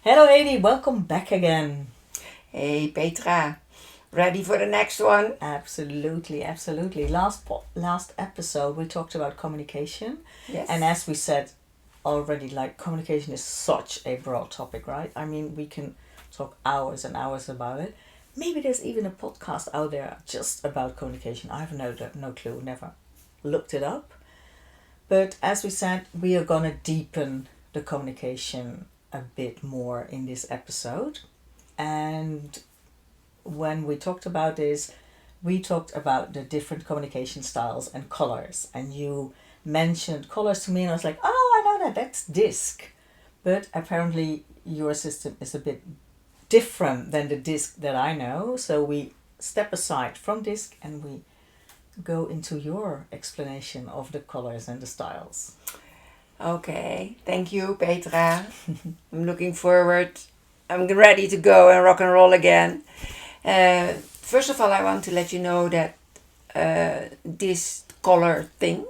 Hello, Hedy. Welcome back again. Hey Petra, ready for the next one? Absolutely, absolutely. Last episode we talked about communication, Yes. and as we said already, like communication is such a broad topic, right? I mean, we can talk hours and hours about it. Maybe there's even a podcast out there just about communication. I have no clue. Never looked it up. But as we said, we are gonna deepen the communication a bit more in this episode. And when we talked about this, we talked about the different communication styles and colors. And you mentioned colors to me, and I was like, oh, I know that's disc. But apparently, your system is a bit different than the disc that I know. So we step aside from disc and we go into your explanation of the colors and the styles. Okay, thank you Petra. I'm looking forward. I'm ready to go and rock and roll again. First of all, I want to let you know that this color thing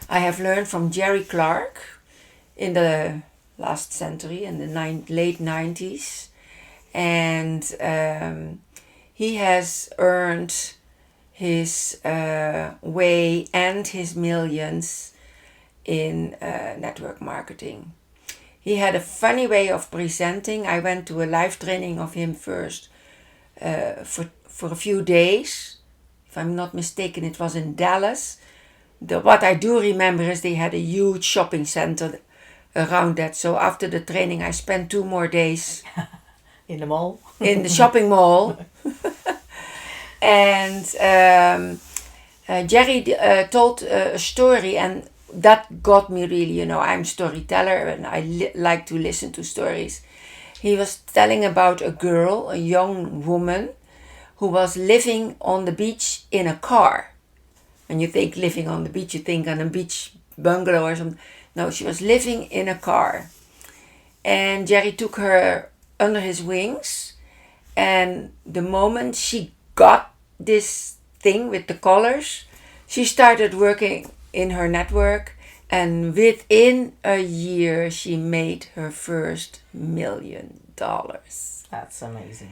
I have learned from Jerry Clark in the last century, in the late 90s. And he has earned his way and his millions in network marketing. He had a funny way of presenting. I went to a live training of him first for a few days. If I'm not mistaken, it was in Dallas. What I do remember is they had a huge shopping center around that. So after the training, I spent 2 more days in the mall. In the shopping mall. And Jerry told a story, and that got me really, I'm a storyteller and I like to listen to stories. He was telling about a girl, a young woman, who was living on the beach in a car. When you think living on the beach, you think on a beach bungalow or something. No, she was living in a car. And Jerry took her under his wings, and the moment she got this thing with the colors, she started working in her network, and within a year she made her first $1 million. That's amazing.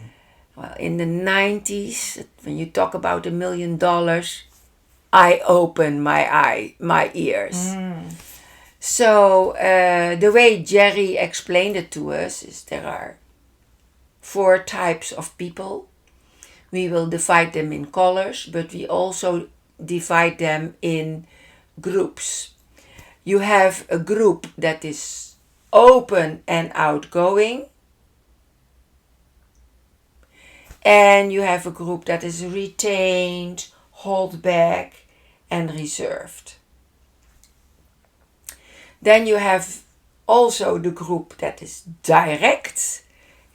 Well, in the 90s, when you talk about $1 million, I open my ears. So the way Jerry explained it to us is there are 4 types of people. We will divide them in colors, but we also divide them in groups. You have a group that is open and outgoing, and you have a group that is retained, hold back, and reserved. Then you have also the group that is direct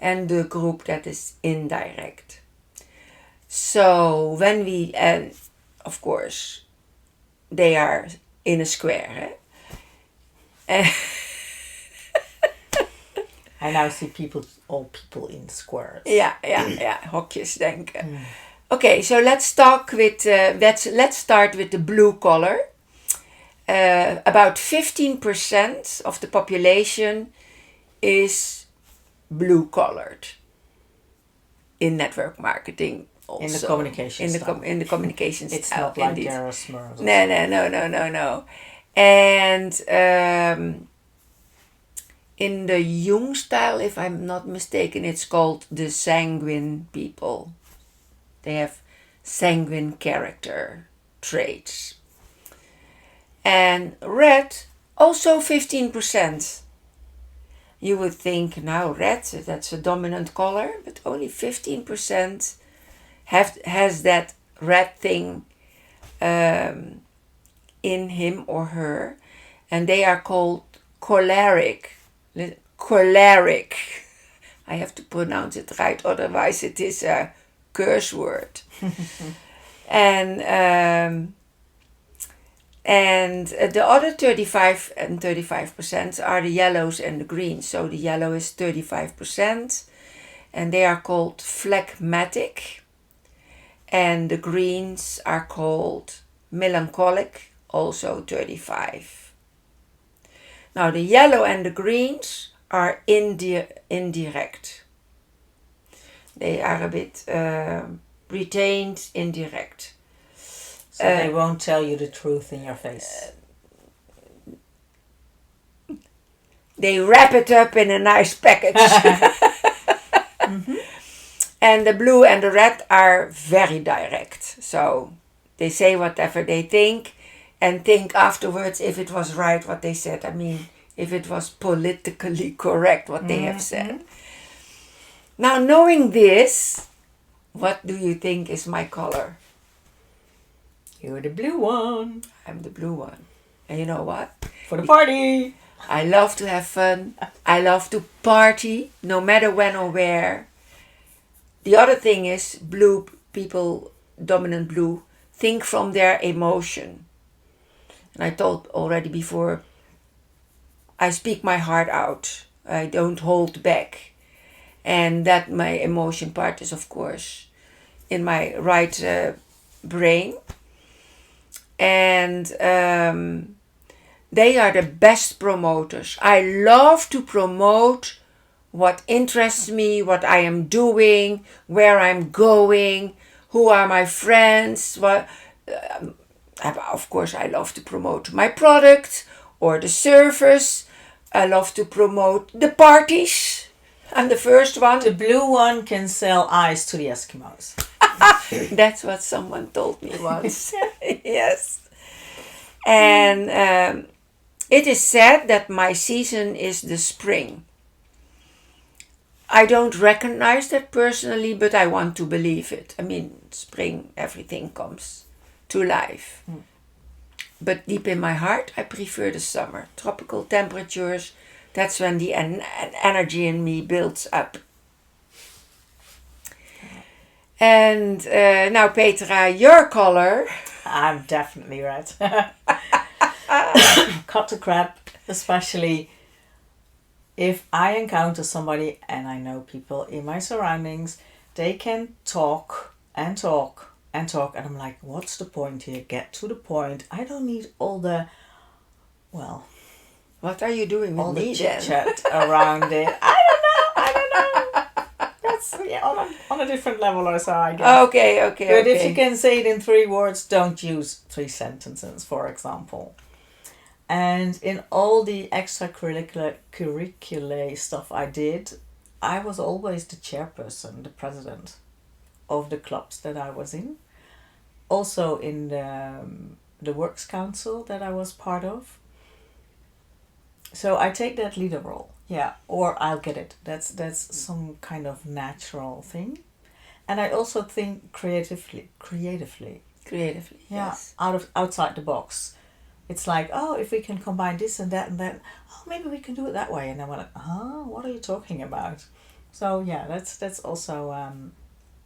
and the group that is indirect. So when we, and of course, they are in a square. I now see all people in squares. Ja, hokjes denken. Okay, so let's start with the blue color. About 15% of the population is blue colored in network marketing. Also. In the communication style. In the communication it's style. It's not like Garrett. No. And in the Jung style, if I'm not mistaken, it's called the sanguine people. They have sanguine character traits. And red, also 15%. You would think, now red, that's a dominant color, but only 15% has that red thing in him or her. And they are called choleric. Choleric. I have to pronounce it right, otherwise it is a curse word. And the other 35% are the yellows and the greens. So the yellow is 35%, and they are called phlegmatic. And the greens are called melancholic, also 35. Now the yellow and the greens are indirect. They are a bit retained, indirect. So they won't tell you the truth in your face. They wrap it up in a nice package. And the blue and the red are very direct. So they say whatever they think and think afterwards if it was right what they said. I mean, if it was politically correct what they have said. Now, knowing this, what do you think is my color? You're the blue one. I'm the blue one. And you know what? For the party. I love to have fun. I love to party, no matter when or where. The other thing is, blue people, dominant blue, think from their emotion. And I told already before, I speak my heart out. I don't hold back. And that my emotion part is, of course, in my right brain. And they are the best promoters. I love to promote what interests me, what I am doing, where I'm going, who are my friends. Of course, I love to promote my product or the service. I love to promote the parties. I'm the first one. The blue one can sell ice to the Eskimos. That's what someone told me once. Yes. And it is said that my season is the spring. I don't recognize that personally, but I want to believe it. I mean, spring, everything comes to life. But deep in my heart, I prefer the summer. Tropical temperatures, that's when the energy in me builds up. And now, Petra, your color. I'm definitely red. Cut the crap, especially if I encounter somebody and I know people in my surroundings, they can talk and talk and talk. And I'm like, what's the point here? Get to the point. I don't need all the, well, what are you doing with all me the then? chit-chat around it. I don't know. That's on a different level or so, I guess. Okay. But if you can say it in 3 words, don't use 3 sentences, for example. And in all the extracurricular stuff I did, I was always the chairperson, the president of the clubs that I was in. Also in the works council that I was part of. So I take that leader role, yeah, or I'll get it. That's some kind of natural thing. And I also think creatively. Yeah, yes. Outside the box. It's like, oh, if we can combine this and that, oh, maybe we can do it that way. And then we're like, what are you talking about? So yeah, that's also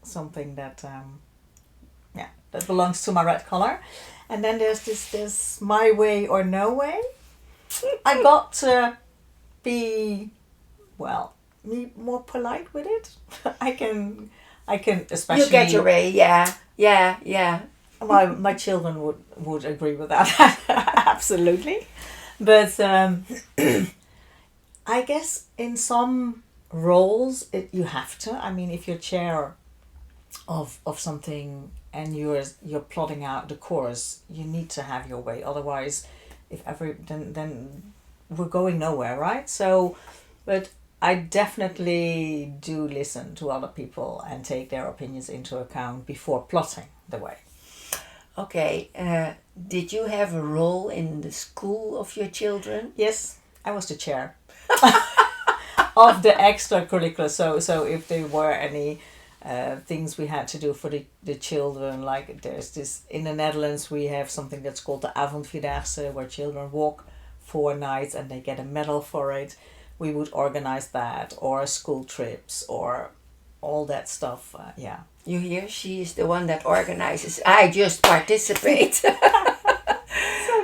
something that that belongs to my red color. And then there's this my way or no way. I got to be more polite with it. I can especially. You get your way, yeah. My children would agree with that. Absolutely. But I guess in some roles you have to. I mean, if you're chair of something and you're plotting out the course, you need to have your way. Otherwise, then we're going nowhere, right? So, but I definitely do listen to other people and take their opinions into account before plotting the way. Okay, did you have a role in the school of your children? Yes, I was the chair of the extracurricular. So if there were any things we had to do for the children, like there's this in the Netherlands, we have something that's called the Avondvierdaagse, where children walk 4 nights and they get a medal for it. We would organize that, or school trips, or all that stuff. Yeah. You hear? She is the one that organizes. I just participate.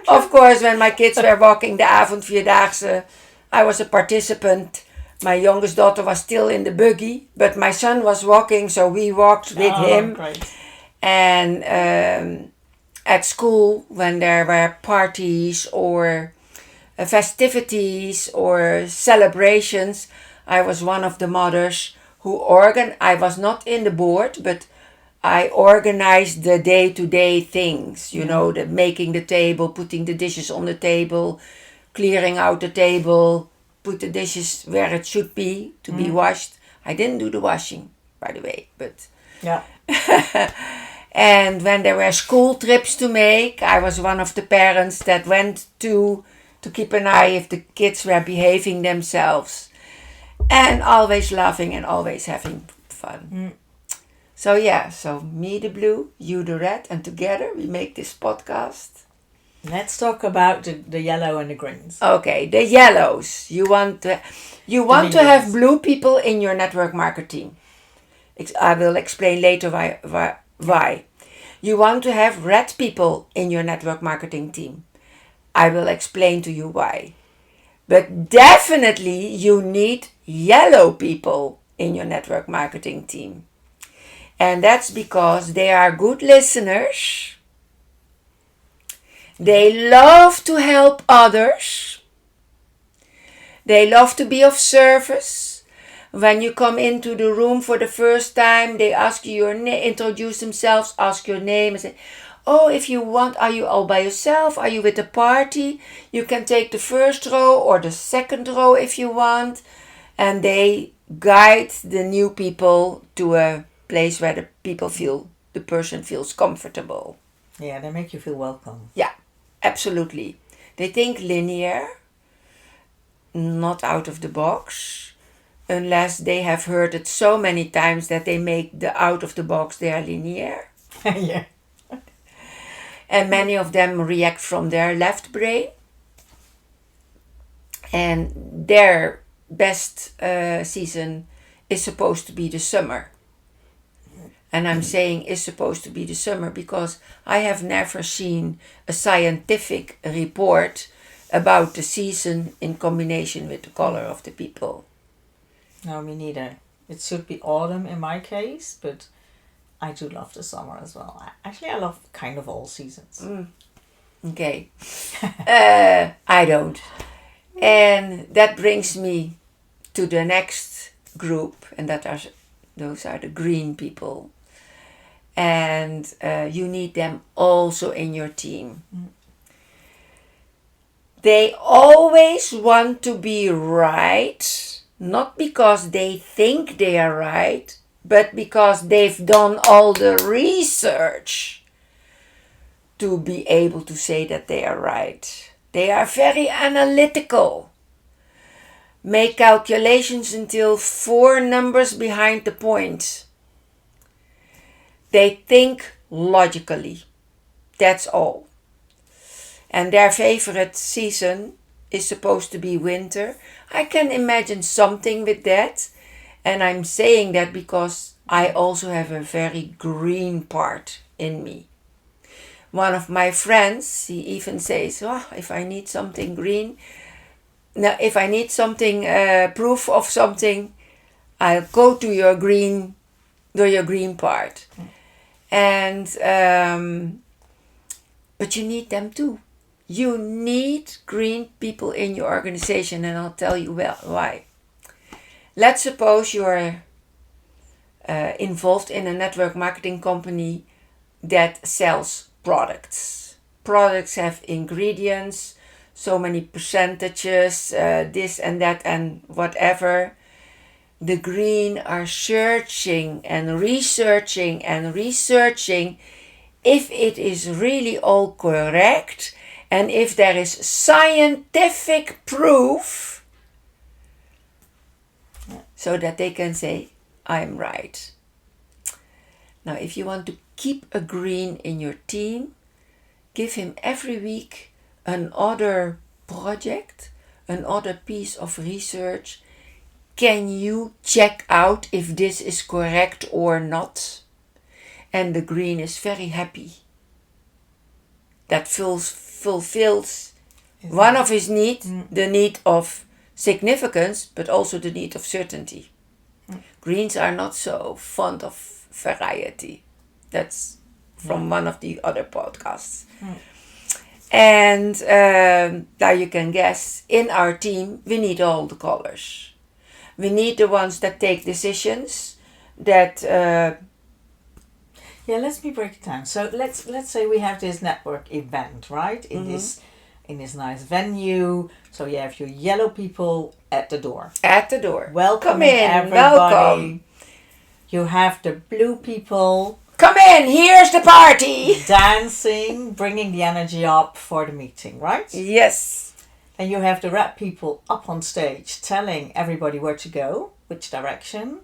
Of course, when my kids were walking the Avondvierdaagse, I was a participant. My youngest daughter was still in the buggy, but my son was walking, so we walked with him. Great. And at school, when there were parties or festivities or celebrations, I was one of the mothers who I was not in the board, but I organized the day-to-day things, the making the table, putting the dishes on the table, clearing out the table, put the dishes where it should be to be washed. I didn't do the washing, by the way, but... Yeah. And when there were school trips to make, I was one of the parents that went to keep an eye if the kids were behaving themselves. And always laughing and always having fun. So me the blue, you the red, and together we make this podcast. Let's talk about the yellow and the greens. Okay, the yellows. You want to have blue people in your network marketing. I will explain later why. You want to have red people in your network marketing team. I will explain to you why. But definitely you need yellow people in your network marketing team. And that's because they are good listeners. They love to help others. They love to be of service. When you come into the room for the first time, they ask you your name, introduce themselves, ask your name, and say, "Oh, if you want, are you all by yourself? Are you with a party? You can take the first row or the second row if you want." And they guide the new people to a place where the person feels comfortable. Yeah, they make you feel welcome. Yeah, absolutely. They think linear, not out of the box, unless they have heard it so many times that they make the out of the box their linear. Yeah. And many of them react from their left brain. And their best season is supposed to be the summer. And I'm saying is supposed to be the summer because I have never seen a scientific report about the season in combination with the color of the people. No, me neither. It should be autumn in my case, but I do love the summer as well. Actually, I love kind of all seasons. Okay. I don't. And that brings me to the next group, and those are the green people. And you need them also in your team. They always want to be right, not because they think they are right, but because they've done all the research to be able to say that they are right. They are very analytical. Make calculations until 4 numbers behind the point. They think logically. That's all. And their favorite season is supposed to be winter. I can imagine something with that. And I'm saying that because I also have a very green part in me. One of my friends, he even says, if I need something green, if I need something, proof of something, I'll go to your green part. And, but you need them too. You need green people in your organization, and I'll tell you why. Let's suppose you're involved in a network marketing company that sells products. Products have ingredients, so many percentages, this and that and whatever. The green are searching and researching if it is really all correct and if there is scientific proof so that they can say, I'm right. Now, if you want to keep a green in your team, give him every week another project, another piece of research. Can you check out if this is correct or not? And the green is very happy. That fulfills one of his needs, the need of significance, but also the need of certainty. Greens are not so fond of variety. That's from one of the other podcasts. And now you can guess, in our team, we need all the colors. We need the ones that take decisions, that Yeah, let me break it down. So let's say we have this network event, right? In this nice venue. So you have your yellow people at the door. at the door. Welcoming Come in, everybody. welcome. You have the blue people Come in, here's the party. dancing, bringing the energy up for the meeting, right? Yes. And you have the red people up on stage telling everybody where to go, which direction.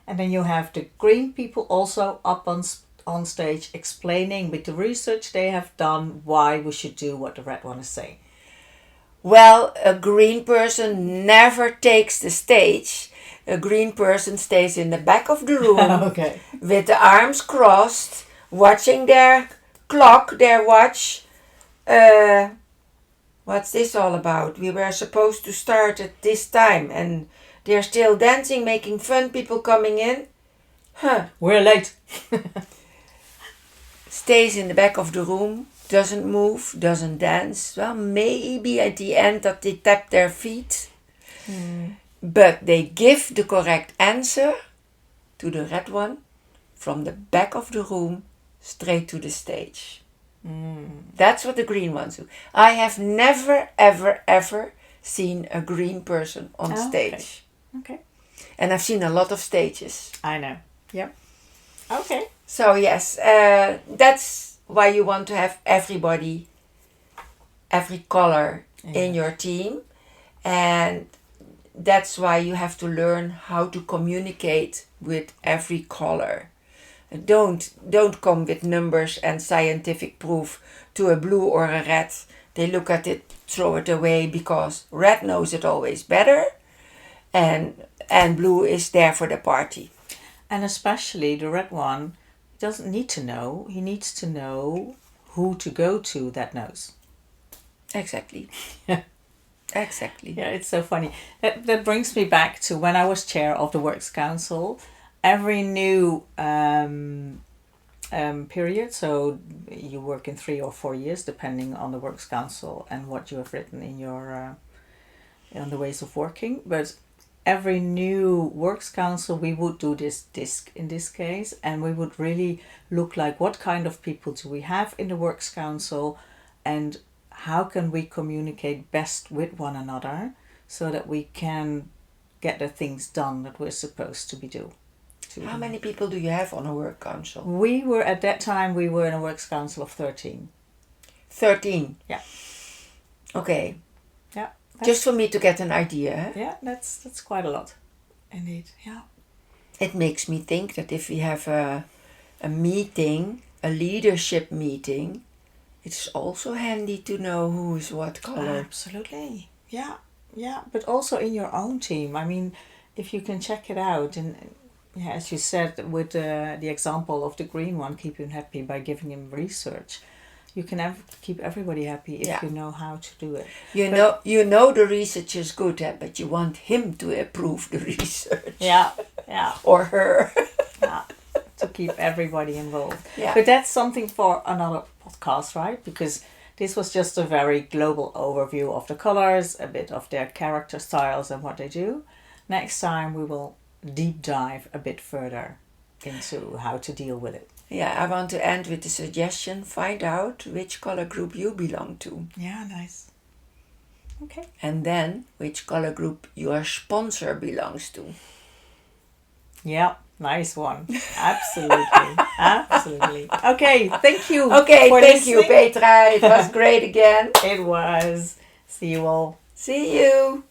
And then you have the green people also up on stage explaining with the research they have done why we should do what the red one is saying. Well, a green person never takes the stage. A green person stays in the back of the room Okay. with the arms crossed, watching their clock, their watch. What's this all about? We were supposed to start at this time and they're still dancing, making fun, people coming in. We're late. Stays in the back of the room, doesn't move, doesn't dance. Well, maybe at the end that they tap their feet. But they give the correct answer to the red one from the back of the room straight to the stage. That's what the green ones do. I have never, ever, ever seen a green person on stage. Okay. And I've seen a lot of stages. I know. Yep. Okay. So yes, that's why you want to have everybody, every color in your team. And that's why you have to learn how to communicate with every color. Don't come with numbers and scientific proof to a blue or a red. They look at it, throw it away because red knows it always better, and blue is there for the party. And especially the red one doesn't need to know. He needs to know who to go to that knows. Exactly. Yeah. Exactly. Yeah, it's so funny. That brings me back to when I was chair of the Works Council. Every new period, so you work in 3 or 4 years, depending on the Works Council and what you have written in your on the ways of working. But every new Works Council, we would do this disc in this case, and we would really look like what kind of people do we have in the Works Council, and how can we communicate best with one another so that we can get the things done that we're supposed to be doing. How many people do you have on a work council? We were, at that time, we were in a Works Council of 13. 13? Yeah. Okay. Yeah. Just for me to get an idea. Yeah, that's quite a lot. Indeed, yeah. It makes me think that if we have a meeting, a leadership meeting, it's also handy to know who is what color. Absolutely. Yeah, yeah. But also in your own team. I mean, if you can check it out, and yeah, as you said, with the example of the green one, keep him happy by giving him research. You can keep everybody happy if you know how to do it. You know the research is good, but you want him to approve the research. Yeah, yeah. Or her. Yeah, to keep everybody involved. Yeah. But that's something for another podcast, right? Because this was just a very global overview of the colors, a bit of their character styles and what they do. Next time we will deep dive a bit further into how to deal with it. Yeah, I want to end with the suggestion, find out which color group you belong to. Yeah, nice. Okay. And then which color group your sponsor belongs to. Yeah, nice one. Absolutely. Absolutely. Okay, thank you. Okay, for thank you, listening. Petra. It was great again. It was. See you all. See you.